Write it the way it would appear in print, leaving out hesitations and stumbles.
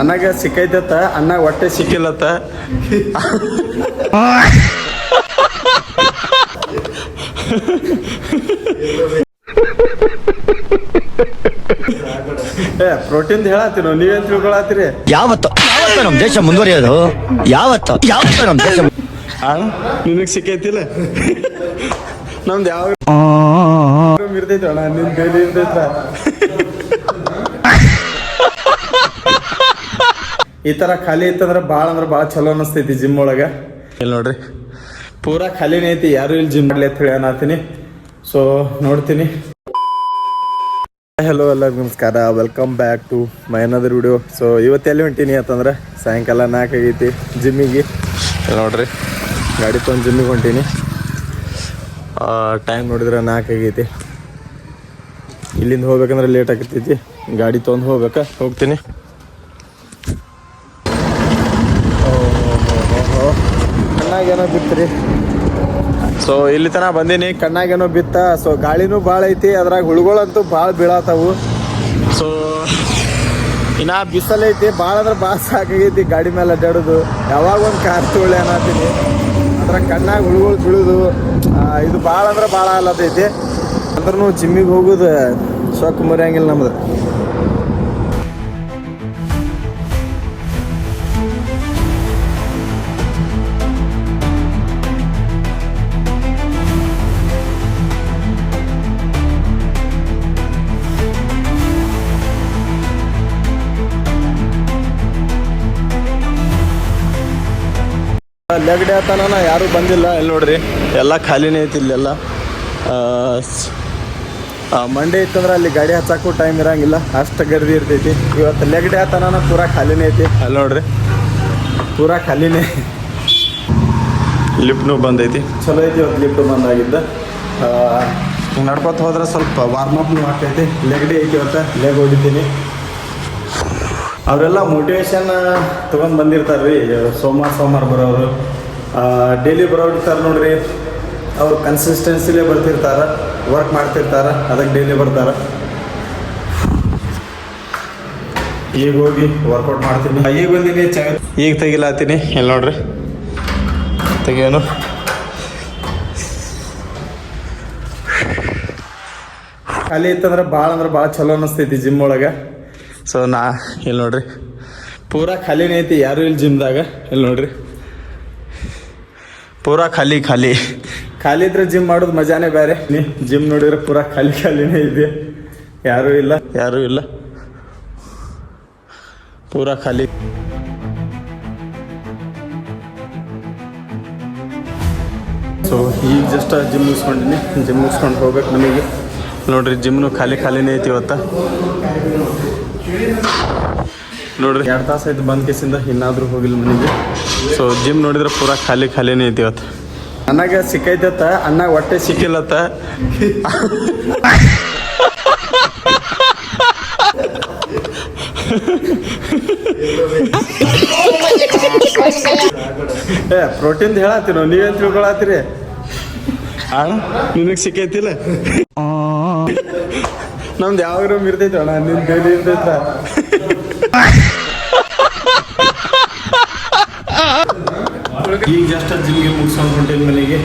ನನಗೆ ಸಿಕ್ಕೈತತ್ತ ಅಣ್ಣ ಹೊಟ್ಟೆ ಸಿಕ್ಕಿಲ್ಲತ್ತ. ಪ್ರೋಟೀನ್ ಹೇಳತ್ತೀನೋ ನೀವೇನ್ ತಿಳ್ಕೊಳತ್ತೀರಿ? ಯಾವತ್ತು ನಮ್ ದೇಶ ಮುಂದುವರಿಯೋದು? ಯಾವತ್ತು ನಮ್ ದೇಶ ನಿನಗ್ ಸಿಕ್ಕೈತಿಲ್ಲ? ನಮ್ದು ಯಾವ ಇರ್ತೈತಿ ಅಣ್ಣ, ನಿನ್ ಬೇಲಿ ಇರ್ತೈತ. ಈ ತರ ಖಾಲಿ ಇತ್ತಂದ್ರೆ ಭಾಳ ಅಂದ್ರೆ ಭಾಳ ಚಲೋ ಅನಿಸ್ತೈತಿ ಜಿಮ್ ಒಳಗೆ. ಇಲ್ಲಿ ನೋಡ್ರಿ ಪೂರಾ ಖಾಲಿನೇ ಐತಿ, ಯಾರು ಇಲ್ಲಿ ಜಿಮ್ ಮಾಡ್ಲಿ ಅಂತ ಹೇಳಿ ಅನ್ನತೀನಿ. ಸೊ ನೋಡ್ತೀನಿ. ಹಲೋ ಎಲ್ಲರಿಗೂ ನಮಸ್ಕಾರ, welcome back to my another video. So ಇವತ್ತೆಲ್ಲಿ ಹೊಂಟೀನಿ ಅಂತಂದ್ರೆ ಸಾಯಂಕಾಲ 4 ಆಗೈತಿ ಜಿಮ್ಮಿಗೆ. ನೋಡ್ರಿ ಗಾಡಿ ತೊಗೊಂಡು ಜಿಮ್ಮಿಗೆ ಹೊಂಟೀನಿ. ಟೈಮ್ ನೋಡಿದ್ರೆ 4 ಆಗೈತಿ. ಇಲ್ಲಿಂದ ಹೋಗ್ಬೇಕಂದ್ರೆ ಲೇಟ್ ಆಗತೈತಿ, ಗಾಡಿ ತೊಗೊಂಡು ಹೋಗ್ತೀನಿ. ಕಣ್ಣಾಗೇನೋ ಬಿತ್ತರಿ. ಸೊ ಇಲ್ಲಿ ತನಕ ಬಂದೀನಿ, ಕಣ್ಣಾಗೇನೋ ಬಿತ್ತ. ಸೊ ಗಾಳಿನೂ ಭಾಳ ಐತಿ, ಅದ್ರಾಗ ಹುಳುಗಳಂತೂ ಭಾಳ ಬೀಳಾತಾವು. ಸೊ ಇನ್ನು ಬಿಸಿಲೈತಿ, ಭಾಳ ಅಂದ್ರೆ ಭಾಳ ಸಾಕಾಗೈತಿ ಗಾಡಿ ಮೇಲೆ ಅಡ್ಡಾಡೋದು. ಯಾವಾಗ ಒಂದು ಕಾರ್ ತೊಗೊಳ್ಳಿ ಅನ್ನತ್ತೀನಿ, ಅದ್ರಾಗ ಕಣ್ಣಾಗ ಹುಳುಗಳು ಬೀಳೋದು ಇದು ಭಾಳ ಅಂದ್ರೆ ಭಾಳ ಅಲ್ಲತೈತಿ. ಅಂದ್ರೂ ಜಿಮ್ಮಿಗೆ ಹೋಗೋದು ಸೊಕ್ಕ ಮುರಿಯಂಗಿಲ್ಲ ನಮ್ದು. ಲೆಗ್ ಡೇ ಆತನ ಯಾರೂ ಬಂದಿಲ್ಲ. ಇಲ್ಲಿ ನೋಡ್ರಿ ಎಲ್ಲ ಖಾಲಿನೇ ಐತಿ ಇಲ್ಲೆಲ್ಲ. ಮಂಡೇ ಇತ್ತಂದ್ರೆ ಅಲ್ಲಿ ಗಾಡಿ ಹಚ್ಚಾಕು ಟೈಮ್ ಇರಂಗಿಲ್ಲ, ಅಷ್ಟು ಗರ್ದಿ ಇರ್ತೈತಿ. ಇವತ್ತು ಲೆಗ್ ಡೇ ಆತನ ಪೂರಾ ಖಾಲಿನೇ ಐತಿ. ಅಲ್ಲಿ ನೋಡ್ರಿ ಪೂರಾ ಖಾಲಿನೇ. ಲಿಫ್ಟ್ನು ಬಂದೈತಿ, ಚಲೋ ಐತಿ ಇವತ್ತು ಲಿಫ್ಟ್ ಬಂದಾಗಿದ್ದ. ನಡ್ಕೊತ ಹೋದ್ರೆ ಸ್ವಲ್ಪ ವಾರ್ಮಪ್ನು ಆಗ್ತೈತಿ. ಲೆಗ್ ಡೇ ಐತಿ ಇವತ್ತು, ಲೆಗ್ ಹೊಡಿತೀನಿ. ಅವರೆಲ್ಲ ಮೋಟಿವೇಶನ್ ತೊಗೊಂಡು ಬಂದಿರ್ತಾರೆ ರೀ, ಸೋಮವಾರ ಬರೋರು, ಡೈಲಿ ಬರೋರು ಇರ್ತಾರೆ ನೋಡ್ರಿ. ಅವ್ರು ಕನ್ಸಿಸ್ಟೆನ್ಸಿಲೇ ಬರ್ತಿರ್ತಾರೆ, ವರ್ಕ್ ಮಾಡ್ತಿರ್ತಾರೆ, ಅದಕ್ಕೆ ಡೈಲಿ ಬರ್ತಾರೆ. ಈಗ ಹೋಗಿ ವರ್ಕೌಟ್ ಮಾಡ್ತೀನಿ. ಈಗ ಬಂದೀನಿ, ಈಗ ತೆಗಿಲಾತೀನಿ. ಇಲ್ಲಿ ನೋಡ್ರಿ ತೆಗಿಯೋನು. ಖಾಲಿ ಇತ್ತಂದ್ರೆ ಭಾಳ ಚಲೋ ಅನ್ನಿಸ್ತೈತಿ ಜಿಮ್ ಒಳಗೆ. ಸೊ ಇಲ್ಲಿ ನೋಡ್ರಿ ಪೂರಾ ಖಾಲಿನೇ ಐತಿ, ಯಾರು ಇಲ್ಲಿ ಜಿಮ್ದಾಗ. ಇಲ್ಲಿ ನೋಡ್ರಿ ಪೂರಾ ಖಾಲಿ ಇದ್ರೆ ಜಿಮ್ ಮಾಡೋದು ಮಜಾನೇ ಬೇರೆ. ಜಿಮ್ ನೋಡಿದ್ರೆ ಪೂರಾ ಖಾಲಿನೇ ಇದೆ, ಯಾರೂ ಇಲ್ಲ ಪೂರಾ ಖಾಲಿ. ಸೊ ಈಗ ಜಸ್ಟ್ ಜಿಮ್ ಮುಗಿಸ್ಕೊಂಡಿನಿ, ಜಿಮ್ ಮುಗಿಸ್ಕೊಂಡು ಹೋಗ್ಬೇಕು ಮನೆಗೆ. ನೋಡ್ರಿ ಜಿಮ್ನು ಖಾಲಿನೇ ಐತಿ ಇವತ್ತು. ನೋಡ್ರಿ 2 ತಾಸು ಆಯ್ತು ಬಂದ್ ಕೇಸಿಂದ, ಇನ್ನಾದ್ರೂ ಹೋಗಿಲ್ಲ ಮನೆಗೆ. ಸೊ ಜಿಮ್ ನೋಡಿದ್ರೆ ಪೂರಾ ಖಾಲಿನೇ ಐತಿ ಇವತ್ತು. ನನಗೆ ಸಿಕ್ಕೈತತ್ತ ಅಣ್ಣ ಹೊಟ್ಟೆ ಸಿಕ್ಕಿಲ್ಲತ್ತ. ಪ್ರೋಟೀನ್ ಹೇಳತ್ತೀನೋ ನೀವೇನ್ ತಿಳ್ಕೊಳತ್ತೀರಿ? ನಿನಗ್ ಸಿಕ್ಕೈತಿಲ್ಲ? ನಮ್ದು ಯಾವ ರೂಮ್ ಇರ್ತೈತಿ ಅಣ್ಣ, ನಿನ್ ಬೇಲಿ ಇರ್ತೈತ. ಈಗ ಜಸ್ಟ್ ಜಿಮ್ಗೆ ಮುಗಿಸ್ಕೊಂಡು ಹೊಂಟೇನಿ ಮನೆಗೆ.